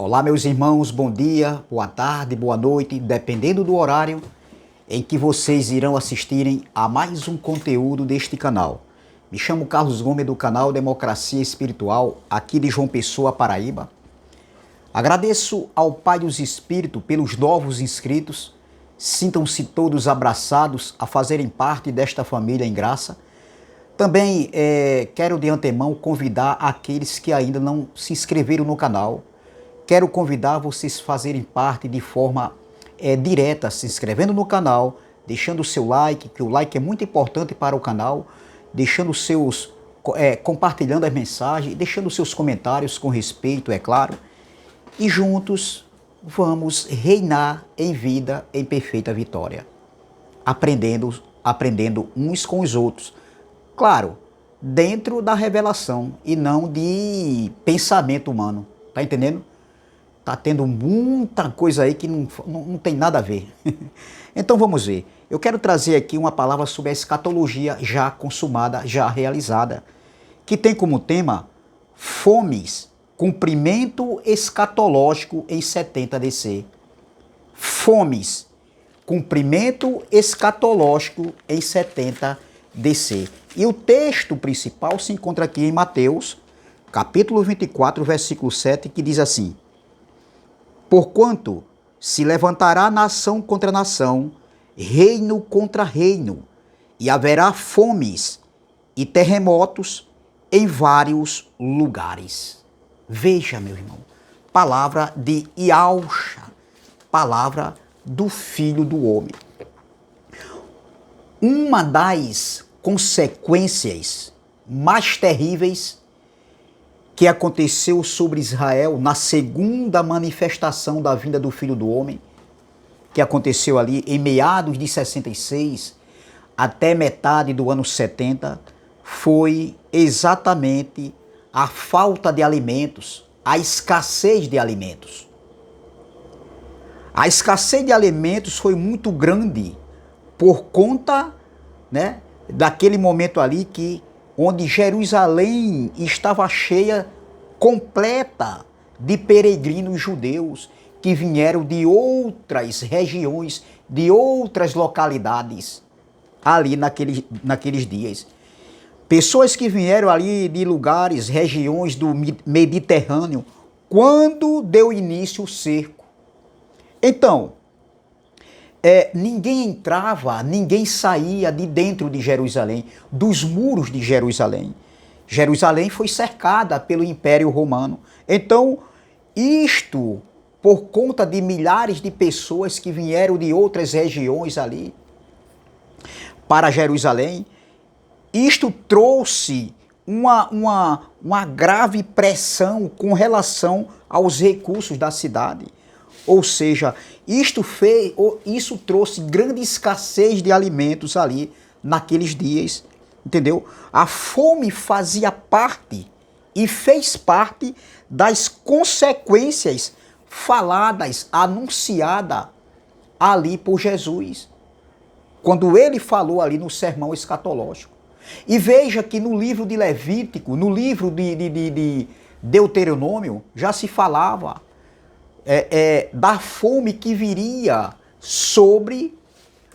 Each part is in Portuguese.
Olá, meus irmãos, bom dia, boa tarde, boa noite, dependendo do horário em que vocês irão assistirem a mais um conteúdo deste canal. Me chamo Carlos Gomes do canal Democracia Espiritual, aqui de João Pessoa, Paraíba. Agradeço ao Pai dos Espíritos pelos novos inscritos. Sintam-se todos abraçados a fazerem parte desta família em graça. Também quero de antemão convidar aqueles que ainda não se inscreveram no canal. Quero convidar vocês a fazerem parte de forma direta, se inscrevendo no canal, deixando o seu like, que o like é muito importante para o canal, deixando seus, compartilhando as mensagens, deixando seus comentários com respeito, é claro. E juntos vamos reinar em vida, em perfeita vitória, aprendendo uns com os outros. Claro, dentro da revelação e não de pensamento humano, tá entendendo? Tá tendo muita coisa aí que não tem nada a ver. Então vamos ver. Eu quero trazer aqui uma palavra sobre a escatologia já consumada, já realizada, que tem como tema fomes, cumprimento escatológico em 70 DC. Fomes, cumprimento escatológico em 70 DC. E o texto principal se encontra aqui em Mateus, capítulo 24, versículo 7, que diz assim: Porquanto se levantará nação contra nação, reino contra reino, e haverá fomes e terremotos em vários lugares. Veja, meu irmão, palavra de Iaúcha, palavra do Filho do Homem. Uma das consequências mais terríveis que aconteceu sobre Israel na segunda manifestação da vinda do Filho do Homem, que aconteceu ali em meados de 66 até metade do ano 70, foi exatamente a falta de alimentos, a escassez de alimentos. A escassez de alimentos foi muito grande por conta, daquele momento ali onde Jerusalém estava cheia, completa de peregrinos judeus que vieram de outras regiões, de outras localidades, ali naqueles dias. Pessoas que vieram ali de lugares, regiões do Mediterrâneo, quando deu início o cerco. Então, ninguém entrava, ninguém saía de dentro de Jerusalém, dos muros de Jerusalém. Jerusalém foi cercada pelo Império Romano. Então, isto, por conta de milhares de pessoas que vieram de outras regiões ali para Jerusalém, isto trouxe uma grave pressão com relação aos recursos da cidade. Ou seja, isso trouxe grande escassez de alimentos ali naqueles dias, entendeu? A fome fazia parte e fez parte das consequências faladas, anunciadas ali por Jesus, quando ele falou ali no sermão escatológico. E veja que no livro de Levítico, no livro de Deuteronômio, já se falava da fome que viria sobre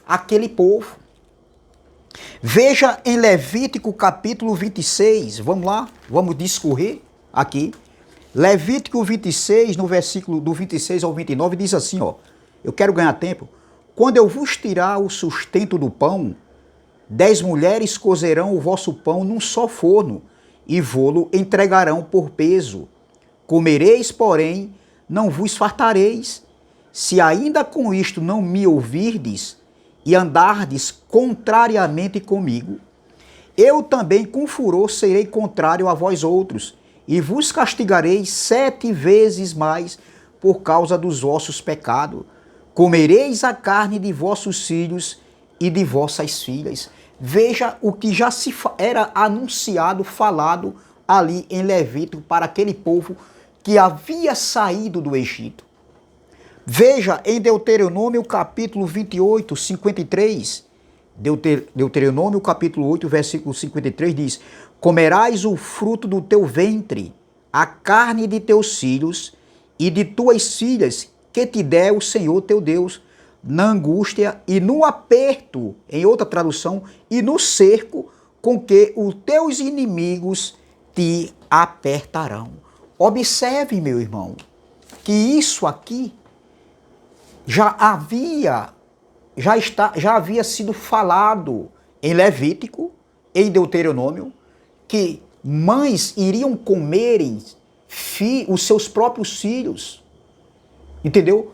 aquele povo. Veja em Levítico capítulo 26, vamos lá, vamos discorrer aqui. Levítico 26, no versículo do 26 ao 29, diz assim, eu quero ganhar tempo. Quando eu vos tirar o sustento do pão, 10 mulheres cozerão o vosso pão num só forno, e vô-lo entregarão por peso. Comereis, porém, não vos fartareis, se ainda com isto não me ouvirdes e andardes contrariamente comigo, eu também com furor serei contrário a vós outros, e vos castigarei 7 vezes mais por causa dos vossos pecados. Comereis a carne de vossos filhos e de vossas filhas. Veja o que já se era anunciado, falado ali em Levítico para aquele povo que havia saído do Egito. Veja em Deuteronômio capítulo 28, 53. Deuteronômio capítulo 8, versículo 53 diz: Comerás o fruto do teu ventre, a carne de teus filhos e de tuas filhas que te der o Senhor teu Deus, na angústia e no aperto, em outra tradução, e no cerco com que os teus inimigos te apertarão. Observe, meu irmão, que isso aqui já havia sido falado em Levítico, em Deuteronômio, que mães iriam comerem os seus próprios filhos. Entendeu?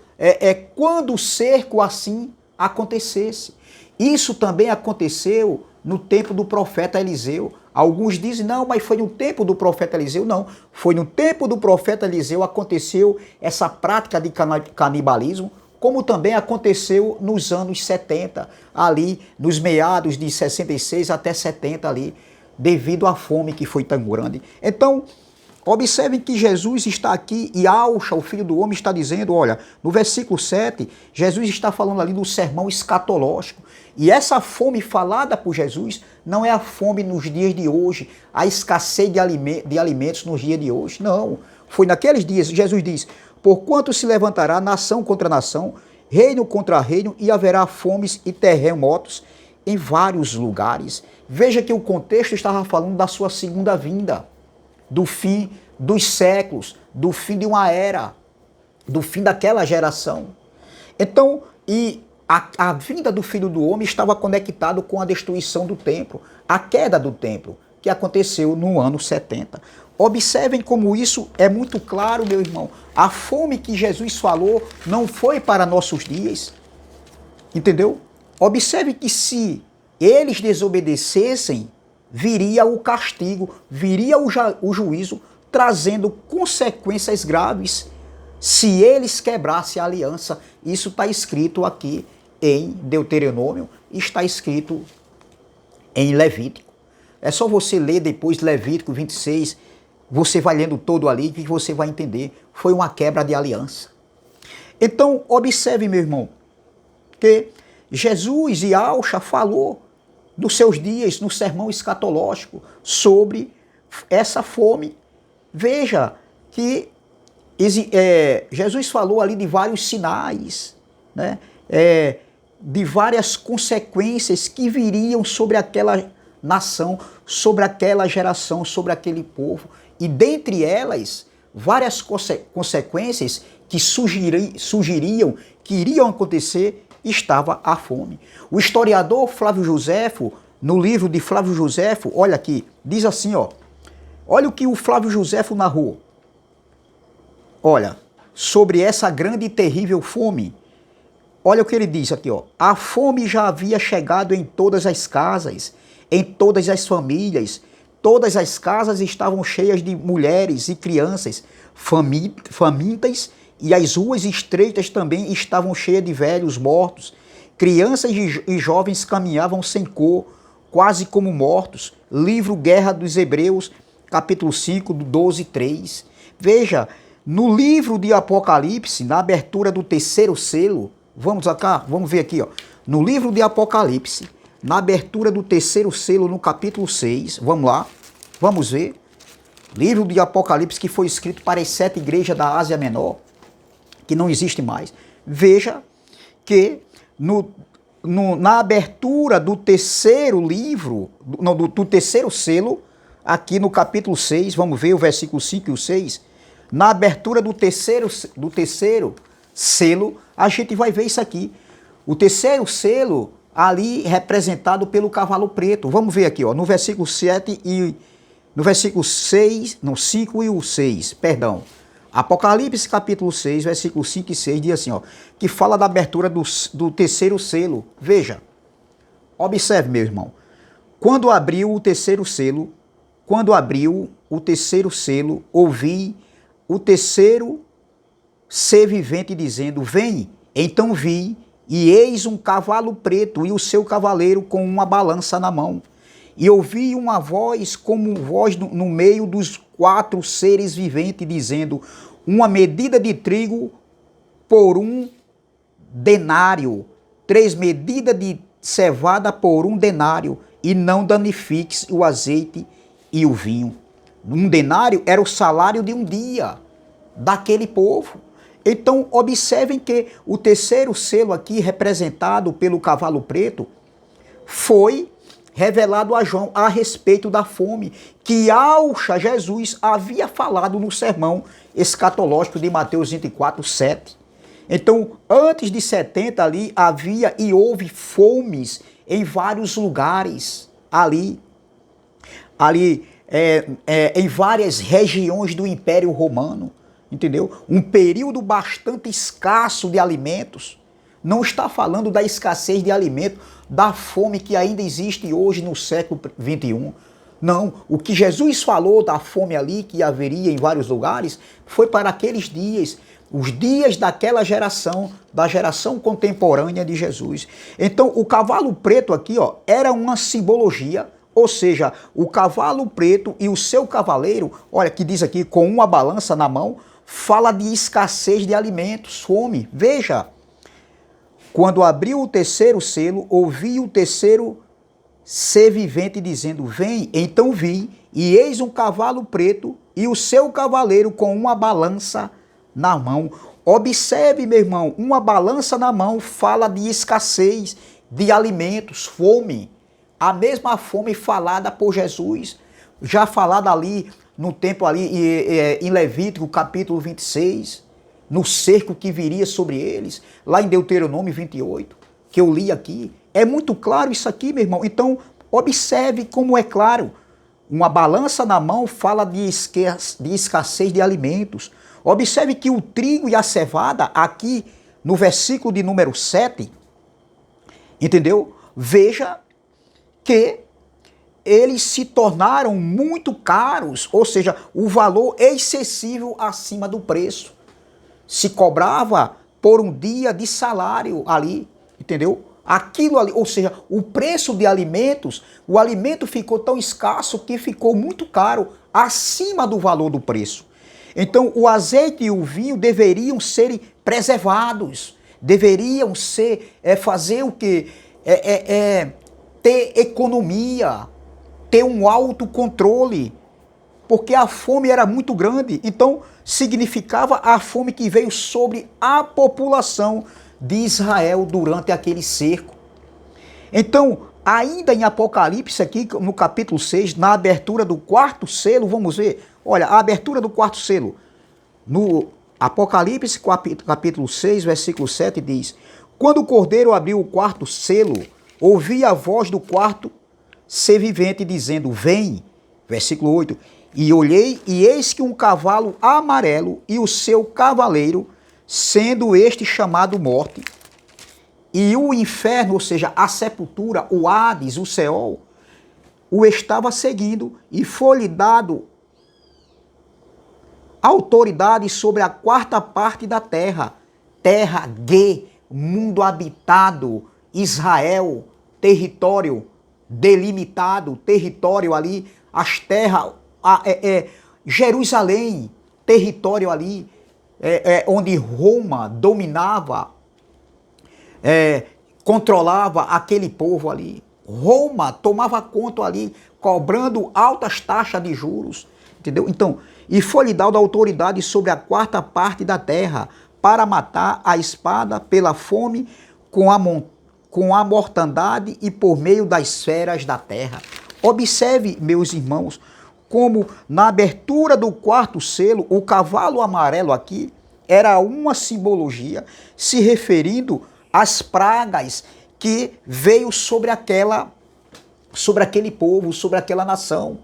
Quando o cerco assim acontecesse. Isso também aconteceu no tempo do profeta Eliseu. Alguns dizem, não, mas foi no tempo do profeta Eliseu. Não, foi no tempo do profeta Eliseu aconteceu essa prática de canibalismo, como também aconteceu nos anos 70, ali nos meados de 66 até 70 ali, devido à fome que foi tão grande. Então, observem que Jesus está aqui e Alcha, o Filho do Homem, está dizendo, olha, no versículo 7, Jesus está falando ali do sermão escatológico. E essa fome falada por Jesus não é a fome nos dias de hoje, a escassez de alimentos nos dias de hoje. Não, foi naqueles dias, Jesus diz, porquanto se levantará nação contra nação, reino contra reino, e haverá fomes e terremotos em vários lugares. Veja que o contexto estava falando da sua segunda vinda, do fim dos séculos, do fim de uma era, do fim daquela geração. Então, a vinda do Filho do Homem estava conectado com a destruição do templo, a queda do templo, que aconteceu no ano 70. Observem como isso é muito claro, meu irmão. A fome que Jesus falou não foi para nossos dias. Entendeu? Observe que se eles desobedecessem, viria o castigo, viria o juízo, trazendo consequências graves se eles quebrassem a aliança. Isso está escrito aqui em Deuteronômio, está escrito em Levítico. É só você ler depois Levítico 26, você vai lendo todo ali que você vai entender. Foi uma quebra de aliança. Então, observe, meu irmão, que Jesus e Alcha falou dos seus dias no sermão escatológico sobre essa fome. Veja que Jesus falou ali de vários sinais, né? De várias consequências que viriam sobre aquela nação, sobre aquela geração, sobre aquele povo. E dentre elas, várias consequências que sugeriam que iriam acontecer, estava a fome. O historiador Flávio Joséfo, no livro de Flávio Joséfo, olha aqui, diz assim, ó, olha o que o Flávio Joséfo narrou. Olha, sobre essa grande e terrível fome. Olha o que ele diz aqui, ó. A fome já havia chegado em todas as casas, em todas as famílias. Todas as casas estavam cheias de mulheres e crianças famintas, e as ruas estreitas também estavam cheias de velhos mortos. Crianças e jovens caminhavam sem cor, quase como mortos. Livro Guerra dos Hebreus, capítulo 5, do 12, 3. Veja, no livro de Apocalipse, na abertura do terceiro selo, vamos ver aqui, ó. No livro de Apocalipse, na abertura do terceiro selo, no capítulo 6, vamos lá, vamos ver. Livro de Apocalipse que foi escrito para as 7 igrejas da Ásia Menor, que não existe mais. Veja que na abertura do terceiro livro, do terceiro selo, aqui no capítulo 6, vamos ver o versículo 5 e o 6, na abertura do terceiro selo, a gente vai ver isso aqui. O terceiro selo, ali representado pelo cavalo preto. Vamos ver aqui, ó, no versículo 7 e no versículo 6, não, 5 e o 6, perdão. Apocalipse capítulo 6, versículo 5 e 6 diz assim, ó, que fala da abertura do terceiro selo. Veja, observe, meu irmão. Quando abriu o terceiro selo, ouvi o terceiro ser vivente dizendo, vem. Então vi, e eis um cavalo preto, e o seu cavaleiro com uma balança na mão. E ouvi uma voz como voz no meio dos 4 seres viventes, dizendo, uma medida de trigo por 1 denário, 3 medidas de cevada por 1 denário, e não danifiques o azeite e o vinho. 1 denário era o salário de um dia. daquele povo. Então, observem que o terceiro selo aqui, representado pelo cavalo preto, foi revelado a João a respeito da fome que Jesus havia falado no sermão escatológico de Mateus 24, 7. Então, antes de 70 ali, havia e houve fomes em vários lugares ali em várias regiões do Império Romano, entendeu? Um período bastante escasso de alimentos. Não está falando da escassez de alimento, da fome que ainda existe hoje no século XXI. Não, o que Jesus falou da fome ali, que haveria em vários lugares, foi para aqueles dias, os dias daquela geração, da geração contemporânea de Jesus. Então, o cavalo preto aqui, ó, era uma simbologia, ou seja, o cavalo preto e o seu cavaleiro, olha, que diz aqui, com uma balança na mão, fala de escassez de alimentos, fome. Veja, quando abriu o terceiro selo, ouvi o terceiro ser vivente dizendo, vem. Então vi, e eis um cavalo preto e o seu cavaleiro com uma balança na mão. Observe, meu irmão, uma balança na mão fala de escassez de alimentos, fome. A mesma fome falada por Jesus, já falada ali no tempo ali em Levítico capítulo 26, no cerco que viria sobre eles, lá em Deuteronômio 28, que eu li aqui. É muito claro isso aqui, meu irmão. Então, observe como é claro. Uma balança na mão fala de escassez de alimentos. Observe que o trigo e a cevada, aqui no versículo de número 7, entendeu? Veja que eles se tornaram muito caros, ou seja, o valor excessivo acima do preço. Se cobrava por um dia de salário ali, entendeu? Aquilo ali, ou seja, o preço de alimentos, o alimento ficou tão escasso que ficou muito caro, acima do valor do preço. Então, o azeite e o vinho deveriam ser preservados, deveriam ser, fazer o quê? Ter economia, ter um autocontrole, porque a fome era muito grande. Então, significava a fome que veio sobre a população de Israel durante aquele cerco. Então, ainda em Apocalipse, aqui no capítulo 6, na abertura do quarto selo, vamos ver, olha, a abertura do quarto selo, no Apocalipse, capítulo 6, versículo 7, diz, quando o Cordeiro abriu o quarto selo, ouvi a voz do quarto ser vivente dizendo, vem, versículo 8, e olhei, e eis que um cavalo amarelo e o seu cavaleiro, sendo este chamado morte, e o inferno, ou seja, a sepultura, o Hades, o Seol, o estava seguindo, e foi-lhe dado autoridade sobre a quarta parte da terra, terra, mundo habitado, Israel, território delimitado, território ali, as terras, Jerusalém, território ali, onde Roma dominava, controlava aquele povo ali. Roma tomava conta ali, cobrando altas taxas de juros, entendeu? Então, e foi-lhe dada autoridade sobre a quarta parte da terra, para matar a espada pela fome, com a mortandade e por meio das feras da terra. Observe, meus irmãos, como na abertura do quarto selo, o cavalo amarelo aqui era uma simbologia se referindo às pragas que veio sobre aquele povo, sobre aquela nação.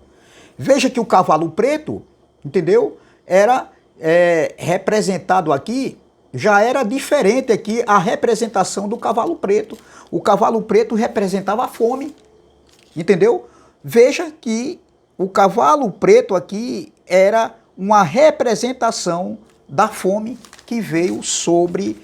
Veja que o cavalo preto, entendeu? Era representado aqui, já era diferente aqui a representação do cavalo preto. O cavalo preto representava a fome, entendeu? Veja que o cavalo preto aqui era uma representação da fome que veio sobre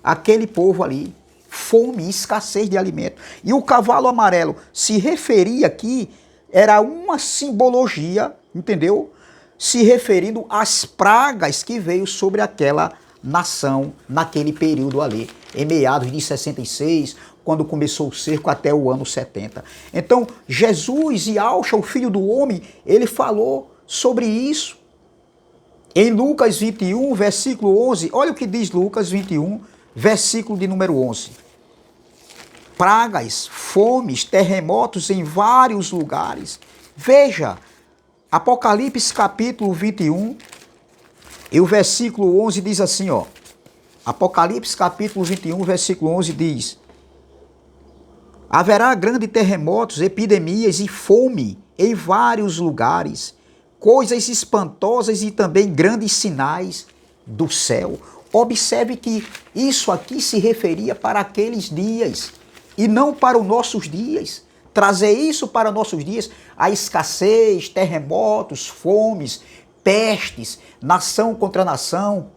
aquele povo ali. Fome, escassez de alimento. E o cavalo amarelo se referia aqui, era uma simbologia, entendeu? Se referindo às pragas que veio sobre aquela nação naquele período ali, em meados de 66, quando começou o cerco até o ano 70. Então, Jesus, Yahushua, o Filho do Homem, ele falou sobre isso. Em Lucas 21, versículo 11, olha o que diz Lucas 21, versículo de número 11. Pragas, fomes, terremotos em vários lugares. Veja, Apocalipse capítulo 21, e o versículo 11 diz assim, ó. Apocalipse capítulo 21, versículo 11 diz: haverá grandes terremotos, epidemias e fome em vários lugares, coisas espantosas e também grandes sinais do céu. Observe que isso aqui se referia para aqueles dias e não para os nossos dias. Trazer isso para nossos dias, a escassez, terremotos, fomes, pestes, nação contra nação,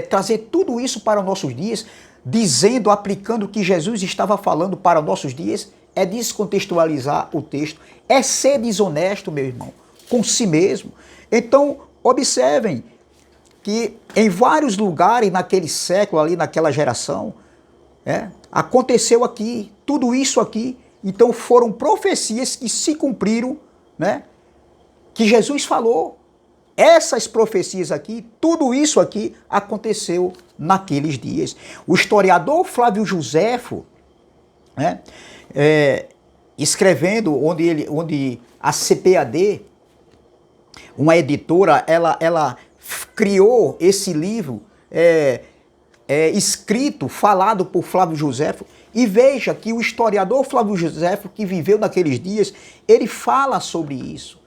trazer tudo isso para os nossos dias, dizendo, aplicando o que Jesus estava falando para os nossos dias, é descontextualizar o texto, é ser desonesto, meu irmão, com si mesmo. Então, observem que em vários lugares naquele século, ali naquela geração, aconteceu aqui, tudo isso aqui. Então foram profecias que se cumpriram, né? Que Jesus falou. Essas profecias aqui, tudo isso aqui aconteceu naqueles dias. O historiador Flávio Joséfo, né, escrevendo, onde a CPAD, uma editora, ela criou esse livro escrito, falado por Flávio Joséfo. E veja que o historiador Flávio Joséfo, que viveu naqueles dias, ele fala sobre isso.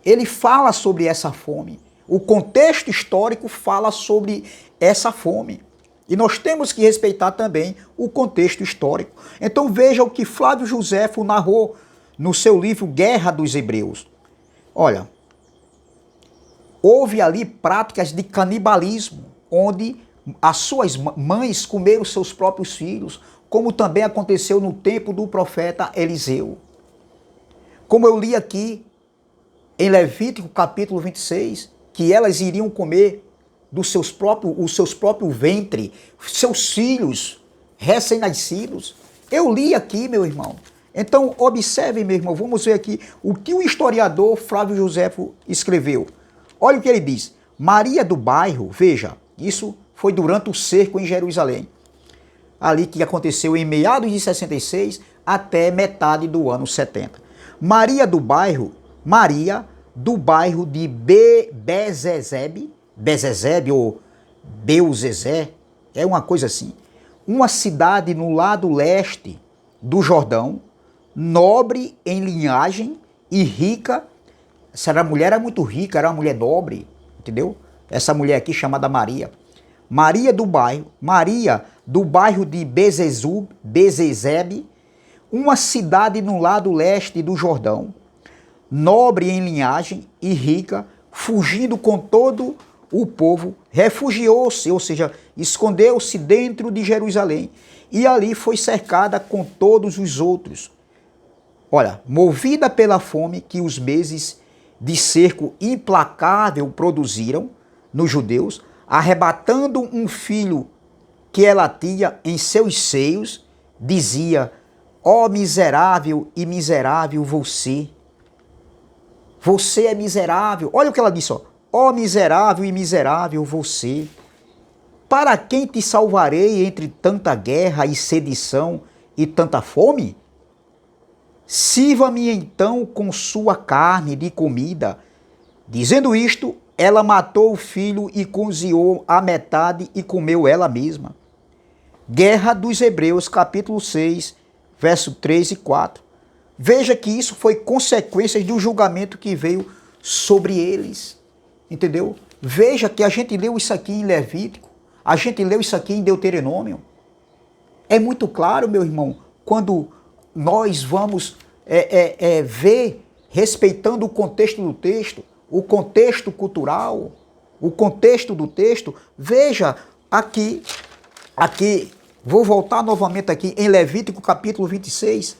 Ele fala sobre essa fome. O contexto histórico fala sobre essa fome. E nós temos que respeitar também o contexto histórico. Então veja o que Flávio Joséfo narrou no seu livro Guerra dos Hebreus. Olha, houve ali práticas de canibalismo, onde as suas mães comeram seus próprios filhos, como também aconteceu no tempo do profeta Eliseu. Como eu li aqui em Levítico capítulo 26, que elas iriam comer os seus próprios ventre, seus filhos recém-nascidos. Eu li aqui, meu irmão. Então, observe, meu irmão, vamos ver aqui o que o historiador Flávio Joséfo escreveu. Olha o que ele diz. Maria do bairro, veja, isso foi durante o cerco em Jerusalém. Ali que aconteceu em meados de 66 até metade do ano 70. Maria do bairro de Bezezebe ou Beuzezé, é uma coisa assim. Uma cidade no lado leste do Jordão, nobre em linhagem e rica. Essa mulher era muito rica, era uma mulher nobre, entendeu? Essa mulher aqui chamada Maria. Maria do bairro de Bezezebe, uma cidade no lado leste do Jordão, nobre em linhagem e rica, fugindo com todo o povo, refugiou-se, ou seja, escondeu-se dentro de Jerusalém, e ali foi cercada com todos os outros. Olha, movida pela fome que os meses de cerco implacável produziram nos judeus, arrebatando um filho que ela tinha em seus seios, dizia: ó miserável e miserável você. Você é miserável. Olha o que ela disse, ó. Ó miserável e miserável você. Para quem te salvarei entre tanta guerra e sedição e tanta fome? Sirva-me então com sua carne de comida. Dizendo isto, ela matou o filho e cozinhou a metade e comeu ela mesma. Guerra dos Hebreus, capítulo 6, verso 3 e 4. Veja que isso foi consequência do julgamento que veio sobre eles. Entendeu? Veja que a gente leu isso aqui em Levítico, a gente leu isso aqui em Deuteronômio. É muito claro, meu irmão, quando nós vamos ver, respeitando o contexto do texto, o contexto cultural, o contexto do texto. Veja aqui, vou voltar novamente aqui em Levítico capítulo 26.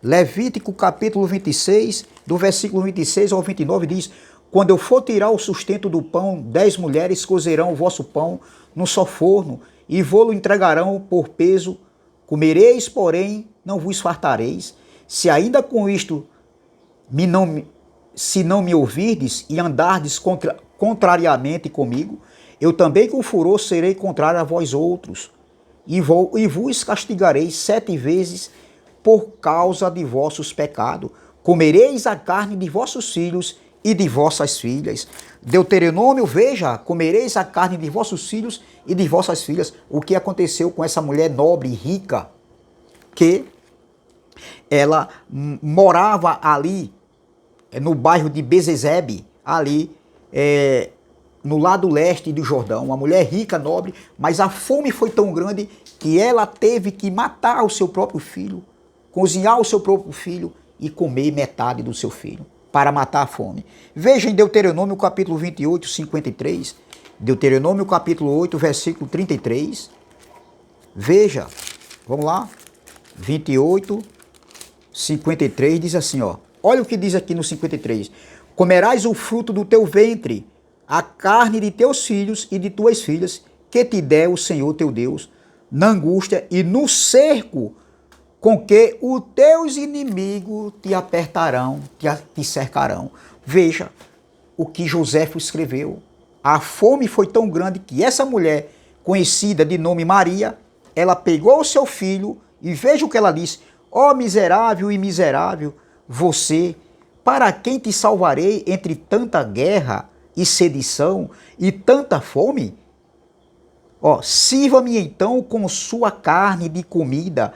Levítico capítulo 26, do versículo 26 ao 29 diz: quando eu for tirar o sustento do pão, 10 mulheres cozerão o vosso pão num só forno e vô-lo entregarão por peso. Comereis, porém, não vos fartareis. Se ainda com isto se não me ouvirdes e andardes contrariamente comigo, eu também com furor serei contrário a vós outros, e vos castigarei 7 vezes por causa de vossos pecados. Comereis a carne de vossos filhos e de vossas filhas. Deuteronômio, veja, comereis a carne de vossos filhos e de vossas filhas. O que aconteceu com essa mulher nobre e rica, que ela morava ali, no bairro de Bezezebe, ali no lado leste do Jordão, uma mulher rica, nobre, mas a fome foi tão grande que ela teve que matar o seu próprio filho, cozinhar o seu próprio filho e comer metade do seu filho, para matar a fome. Veja em Deuteronômio capítulo 28, 53, Deuteronômio capítulo 8, versículo 33, veja, vamos lá, 28, 53, diz assim, ó, olha o que diz aqui no 53, comerás o fruto do teu ventre, a carne de teus filhos e de tuas filhas, que te der o Senhor teu Deus, na angústia e no cerco, com que os teus inimigos te apertarão, te cercarão. Veja o que Joséfo escreveu. A fome foi tão grande que essa mulher, conhecida de nome Maria, ela pegou o seu filho e veja o que ela disse, ó miserável e miserável, você, para quem te salvarei entre tanta guerra e sedição e tanta fome? Ó, sirva-me então com sua carne de comida.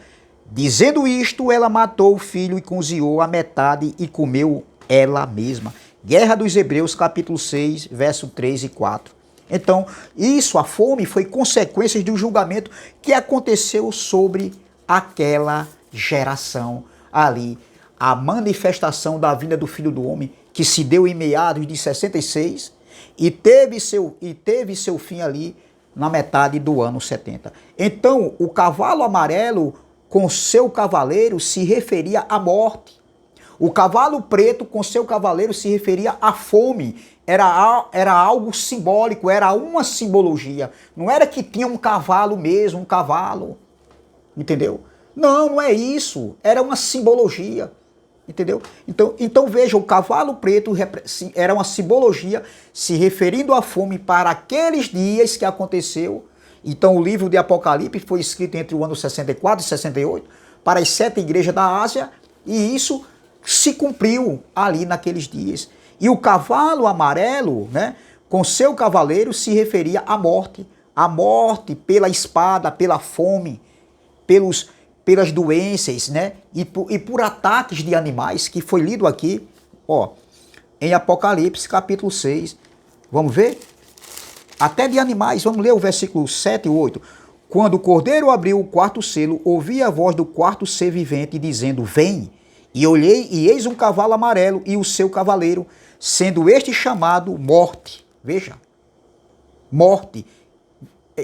Dizendo isto, ela matou o filho e cozinhou a metade e comeu ela mesma. Guerra dos Hebreus, capítulo 6, verso 3 e 4. Então, isso, a fome, foi consequência do julgamento que aconteceu sobre aquela geração ali. A manifestação da vinda do Filho do Homem, que se deu em meados de 66 e teve seu fim ali na metade do ano 70. Então, o cavalo amarelo com seu cavaleiro se referia à morte. O cavalo preto com seu cavaleiro se referia à fome. Era algo simbólico, era uma simbologia. Não era que tinha um cavalo mesmo, um cavalo. Entendeu? Não, não é isso. Era uma simbologia. Entendeu? Então veja, o cavalo preto era uma simbologia se referindo à fome para aqueles dias que aconteceu. Então o livro de Apocalipse foi escrito entre o ano 64 e 68 para as 7 igrejas da Ásia e isso se cumpriu ali naqueles dias. E o cavalo amarelo, né, com seu cavaleiro se referia à morte pela espada, pela fome, pelas doenças, né, e por ataques de animais, que foi lido aqui, ó, em Apocalipse capítulo 6. Vamos ver? Até de animais, vamos ler o versículo 7 e 8. Quando o cordeiro abriu o quarto selo, ouvi a voz do quarto ser vivente dizendo, vem. E olhei e eis um cavalo amarelo e o seu cavaleiro, sendo este chamado morte. Veja, morte.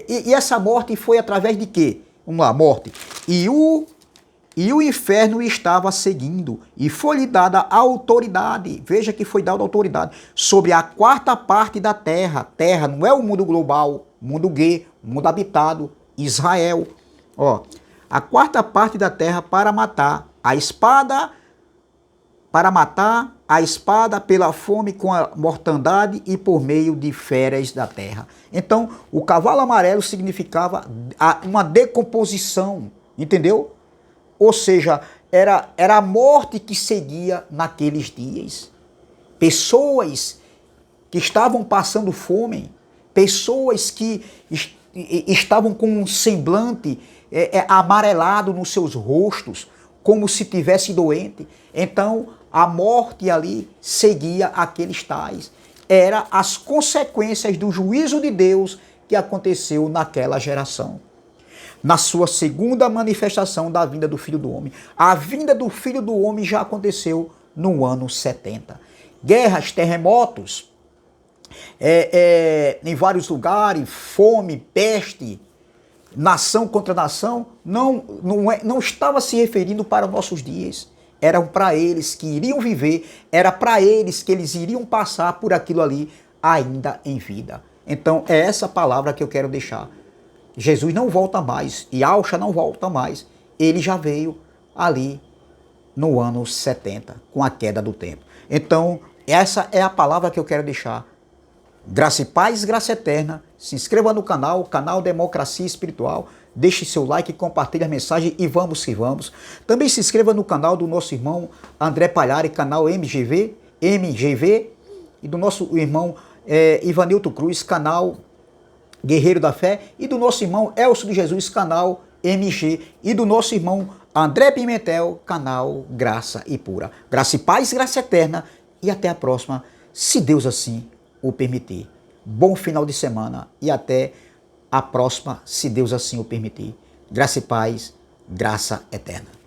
E essa morte foi através de quê? Vamos lá, morte. E o inferno estava seguindo, e foi-lhe dada a autoridade, veja que foi dada a autoridade, sobre a 4ª parte da terra. Terra não é o mundo global, mundo gay, mundo habitado, Israel. Ó, a 4ª parte da terra para matar a espada pela fome com a mortandade e por meio de feras da terra. Então, o cavalo amarelo significava uma decomposição, entendeu? Ou seja, era a morte que seguia naqueles dias. Pessoas que estavam passando fome, pessoas que estavam com um semblante amarelado nos seus rostos, como se tivesse doente. Então, a morte ali seguia aqueles tais. Era as consequências do juízo de Deus que aconteceu naquela geração. Na sua segunda manifestação da vinda do Filho do Homem. A vinda do Filho do Homem já aconteceu no ano 70. Guerras, terremotos, em vários lugares, fome, peste, nação contra nação, não estava se referindo para os nossos dias. Eram para eles que iriam viver, era para eles que eles iriam passar por aquilo ali ainda em vida. Então é essa palavra que eu quero deixar. Jesus não volta mais, e Yahshua não volta mais. Ele já veio ali no ano 70, com a queda do tempo. Então, essa é a palavra que eu quero deixar Graça e paz, graça eterna. Se inscreva no canal, canal Democracia Espiritual. Deixe seu like, compartilhe a mensagem e vamos que vamos. Também se inscreva no canal do nosso irmão André Palhari, canal MGV, e do nosso irmão Ivanilton Cruz, canal Guerreiro da Fé, e do nosso irmão Elcio de Jesus, canal MG, e do nosso irmão André Pimentel, canal Graça e Pura. Graça e paz, graça eterna, e até a próxima, se Deus assim o permitir. Bom final de semana e até a próxima, se Deus assim o permitir. Graça e paz, graça eterna.